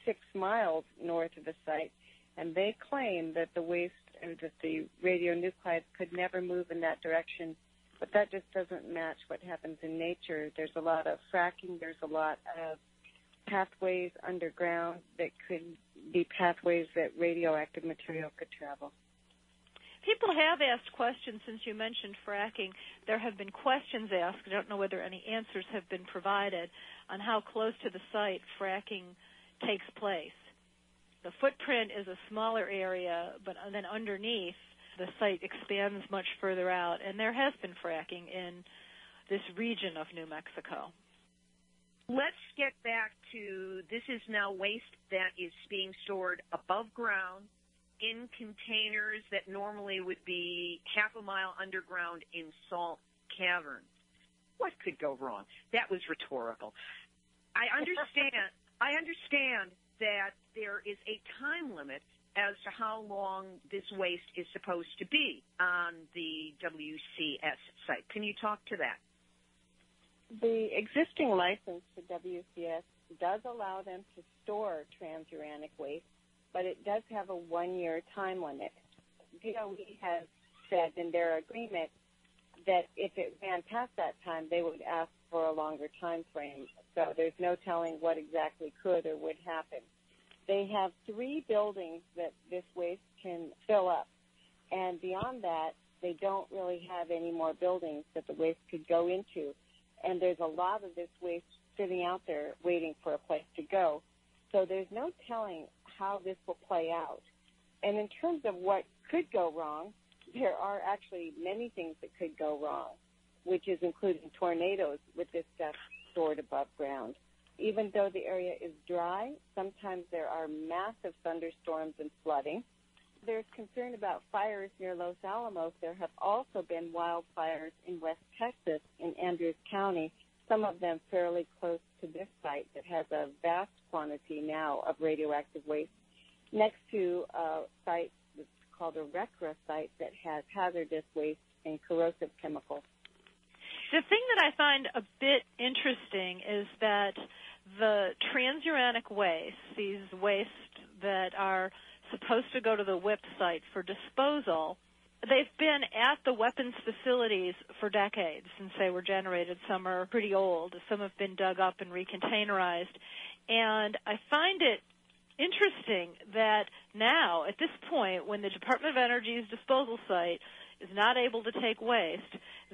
6 miles north of the site, and they claim that the waste and that the radionuclides could never move in that direction, but that just doesn't match what happens in nature. There's a lot of fracking. There's a lot of pathways underground that could be pathways that radioactive material could travel. People have asked questions since you mentioned fracking. There have been questions asked, I don't know whether any answers have been provided, on how close to the site fracking takes place. The footprint is a smaller area, but then underneath, the site expands much further out, and there has been fracking in this region of New Mexico. Let's get back to, this is now waste that is being stored above ground in containers that normally would be half a mile underground in salt caverns. What could go wrong? That was rhetorical. I understand that there is a time limit as to how long this waste is supposed to be on the WCS site. Can you talk to that? The existing license for WCS does allow them to store transuranic waste, but it does have a 1-year time limit. DOE has said in their agreement that if it ran past that time, they would ask for a longer time frame. So there's no telling what exactly could or would happen. They have 3 buildings that this waste can fill up, and beyond that, they don't really have any more buildings that the waste could go into. And there's a lot of this waste sitting out there waiting for a place to go. So there's no telling how this will play out. And in terms of what could go wrong, there are actually many things that could go wrong, which is including tornadoes with this stuff stored above ground. Even though the area is dry, sometimes there are massive thunderstorms and flooding. There's concern about fires near Los Alamos. There have also been wildfires in West Texas in Andrews County some of them fairly close to this site that has a vast quantity now of radioactive waste, next to a site that's called a RECRA site that has hazardous waste and corrosive chemicals. The thing that I find a bit interesting is that the transuranic waste, these wastes that are supposed to go to the WIP site for disposal, they've been at the weapons facilities for decades since they were generated. Some are pretty old. Some have been dug up and recontainerized. And I find it interesting that now, at this point, when the Department of Energy's disposal site is not able to take waste,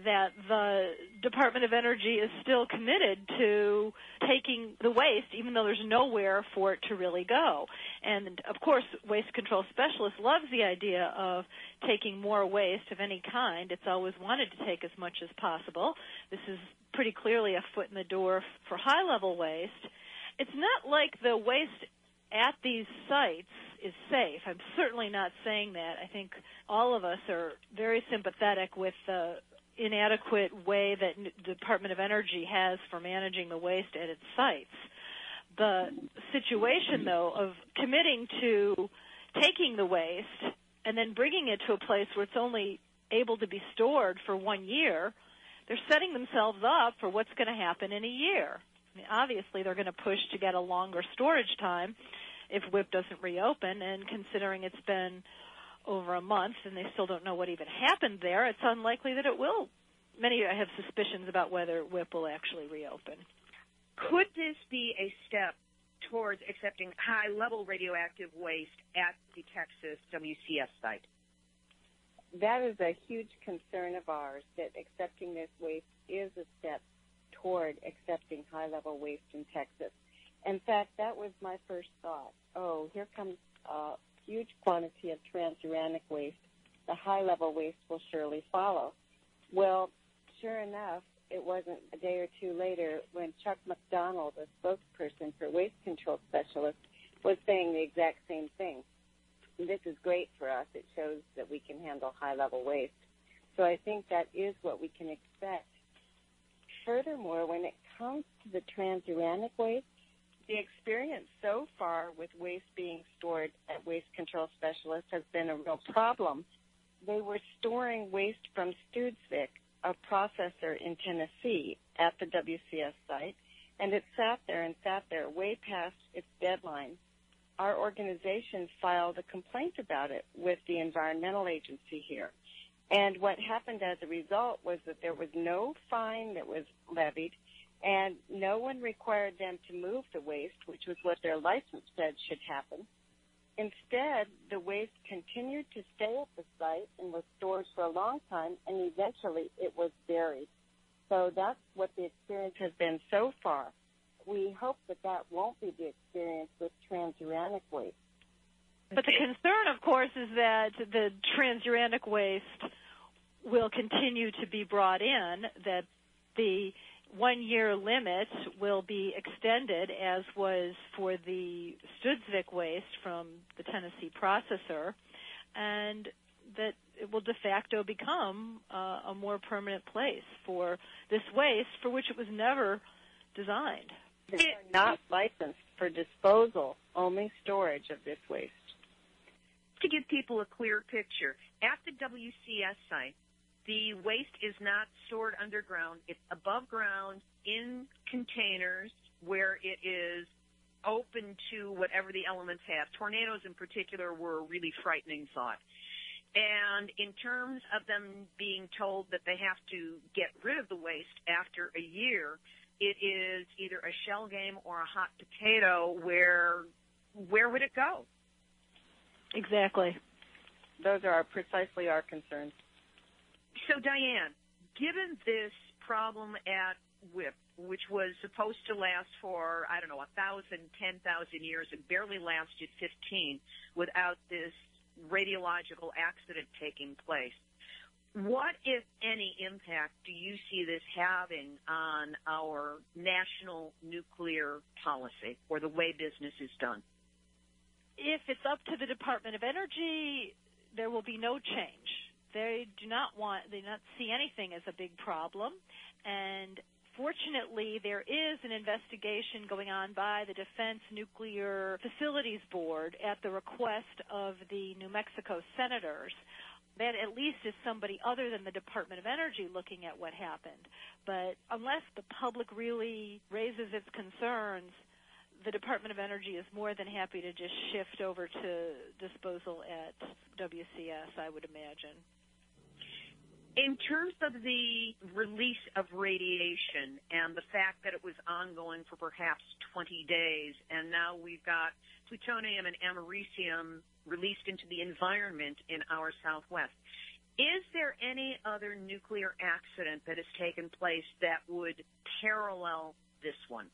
that the Department of Energy is still committed to taking the waste, even though there's nowhere for it to really go. And, of course, Waste Control Specialist loves the idea of taking more waste of any kind. It's always wanted to take as much as possible. This is pretty clearly a foot in the door for high-level waste. It's not like the waste at these sites is safe. I'm certainly not saying that. I think all of us are very sympathetic with the inadequate way that the Department of Energy has for managing the waste at its sites. The situation, though, of committing to taking the waste and then bringing it to a place where it's only able to be stored for 1 year, they're setting themselves up for what's going to happen in a year. I mean, obviously, they're going to push to get a longer storage time if WIP doesn't reopen, and considering it's been over a month and they still don't know what even happened there, it's unlikely that it will. Many have suspicions about whether WIP will actually reopen. Could this be a step towards accepting high-level radioactive waste at the Texas WCS site? That is a huge concern of ours, that accepting this waste is a step toward accepting high-level waste in Texas. In fact, that was my first thought. Oh, here comes a huge quantity of transuranic waste. The high-level waste will surely follow. Well, sure enough, it wasn't a day or two later when Chuck McDonald, a spokesperson for Waste Control Specialist, was saying the exact same thing. This is great for us. It shows that we can handle high-level waste. So I think that is what we can expect. Furthermore, when it comes to the transuranic waste, the experience so far with waste being stored at Waste Control Specialists has been a real problem. They were storing waste from Studsvik, a processor in Tennessee, at the WCS site, and it sat there way past its deadline. Our organization filed a complaint about it with the environmental agency here. And what happened as a result was that there was no fine that was levied, and no one required them to move the waste, which was what their license said should happen. Instead, the waste continued to stay at the site and was stored for a long time, and eventually it was buried. So that's what the experience has been so far. We hope that that won't be the experience with transuranic waste. But the concern, of course, is that the transuranic waste will continue to be brought in, that the 1 year limit will be extended, as was for the Studsvik waste from the Tennessee processor, and that it will de facto become a more permanent place for this waste for which it was never designed. They are not licensed for disposal, only storage of this waste. To give people a clear picture, at the WCS site, the waste is not stored underground. It's above ground in containers where it is open to whatever the elements have. Tornadoes in particular were a really frightening thought. And in terms of them being told that they have to get rid of the waste after a year, it is either a shell game or a hot potato. Where would it go? Exactly. Those are precisely our concerns. So, Diane, given this problem at WIP, which was supposed to last for, 1,000, 10,000 years, and barely lasted 15 without this radiological accident taking place, what, if any, impact do you see this having on our national nuclear policy or the way business is done? If it's up to the Department of Energy, there will be no change. They do not see anything as a big problem, and Fortunately, there is an investigation going on by the Defense Nuclear Facilities Board at the request of the New Mexico senators. That at least is somebody other than the Department of Energy looking at what happened. But unless the public really raises its concerns, the Department of Energy is more than happy to just shift over to disposal at WCS, I would imagine. In terms of the release of radiation and the fact that it was ongoing for perhaps 20 days, and now we've got plutonium and americium released into the environment in our Southwest, is there any other nuclear accident that has taken place that would parallel this one?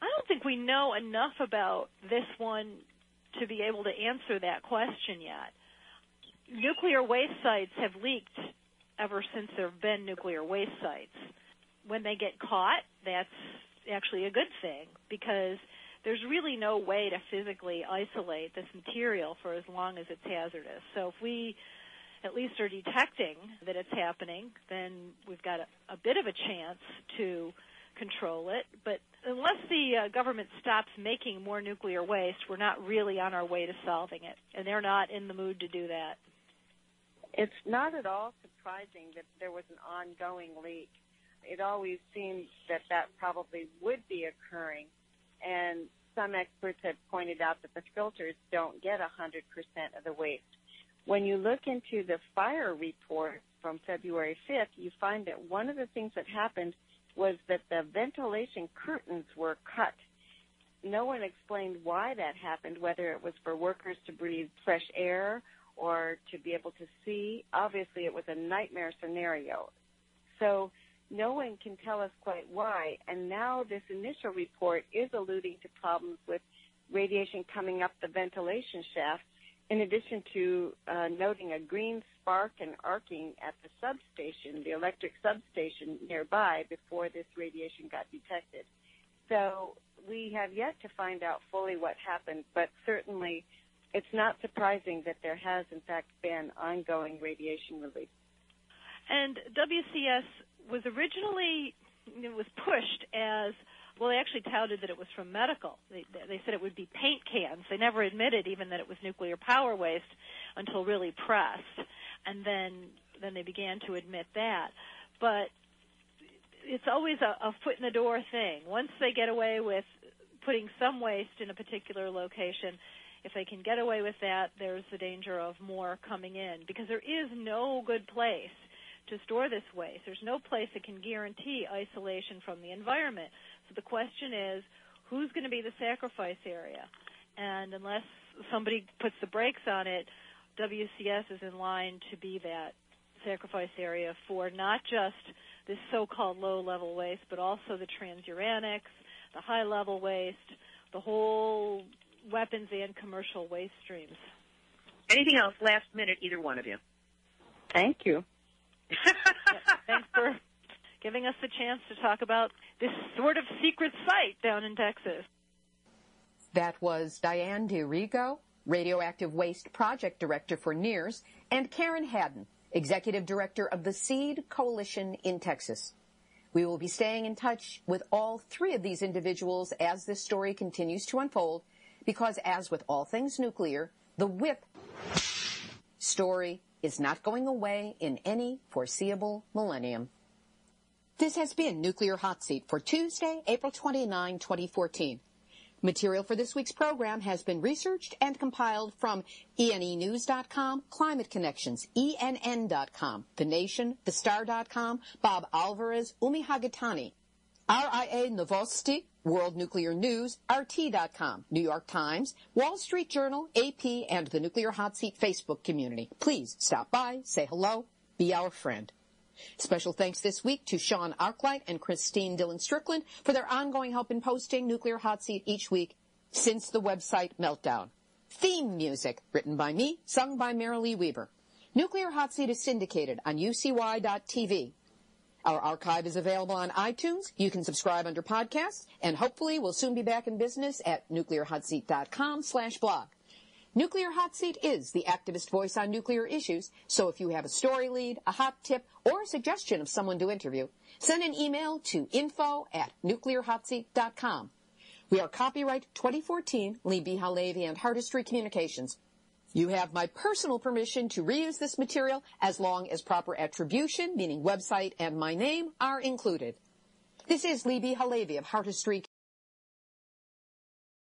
I don't think we know enough about this one to be able to answer that question yet. Nuclear waste sites have leaked ever since there have been nuclear waste sites. When they get caught, that's actually a good thing because there's really no way to physically isolate this material for as long as it's hazardous. So if we at least are detecting that it's happening, then we've got a bit of a chance to control it. But unless the government stops making more nuclear waste, we're not really on our way to solving it, and they're not in the mood to do that. It's not at all surprising that there was an ongoing leak. It always seemed that probably would be occurring, and some experts have pointed out that the filters don't get 100% of the waste. When you look into the fire report from February 5th, you find that one of the things that happened was that the ventilation curtains were cut. No one explained why that happened, whether it was for workers to breathe fresh air or to be able to see. Obviously, it was a nightmare scenario. So no one can tell us quite why. And now this initial report is alluding to problems with radiation coming up the ventilation shaft, in addition to noting a green spark and arcing at the substation, the electric substation nearby, before this radiation got detected. So we have yet to find out fully what happened, but certainly it's not surprising that there has, in fact, been ongoing radiation release. And WCS was originally, was pushed as, well, they actually touted that it was from medical. They said it would be paint cans. They never admitted even that it was nuclear power waste until really pressed. And then they began to admit that. But it's always a foot in the door thing. Once they get away with putting some waste in a particular location, if they can get away with that, there's the danger of more coming in, because there is no good place to store this waste. There's no place that can guarantee isolation from the environment. So the question is, who's going to be the sacrifice area? And unless somebody puts the brakes on it, WCS is in line to be that sacrifice area for not just this so-called low-level waste, but also the transuranics, the high-level waste, the whole weapons and commercial waste streams. Anything else last minute, either one of you? Thank you. Thanks for giving us the chance to talk about this sort of secret site down in Texas. That was Diane DiRigo, Radioactive Waste Project Director for NEARS, and Karen Haddon, Executive Director of the SEED Coalition in Texas. We will be staying in touch with all three of these individuals as this story continues to unfold, because as with all things nuclear, the WIP story is not going away in any foreseeable millennium. This has been Nuclear Hot Seat for Tuesday, April 29, 2014. Material for this week's program has been researched and compiled from ENEnews.com, Climate Connections, ENN.com, The Nation, TheStar.com, Bob Alvarez, Umi Hagatani, RIA Novosti, World Nuclear News, RT.com, New York Times, Wall Street Journal, AP, and the Nuclear Hot Seat Facebook community. Please stop by, say hello, be our friend. Special thanks this week to Sean Arkwright and Christine Dillon-Strickland for their ongoing help in posting Nuclear Hot Seat each week since the website meltdown. Theme music written by me, sung by Marilee Weaver. Nuclear Hot Seat is syndicated on UCY.TV. Our archive is available on iTunes. You can subscribe under podcasts, and hopefully we'll soon be back in business at nuclearhotseat.com/blog. Nuclear Hot Seat is the activist voice on nuclear issues, so if you have a story lead, a hot tip, or a suggestion of someone to interview, send an email to info@nuclearhotseat.com. We are copyright 2014, Libbe, HaLevy, and Artistry Communications. You have my personal permission to reuse this material as long as proper attribution, meaning website and my name, are included. This is Libbe, HaLevy of Artistry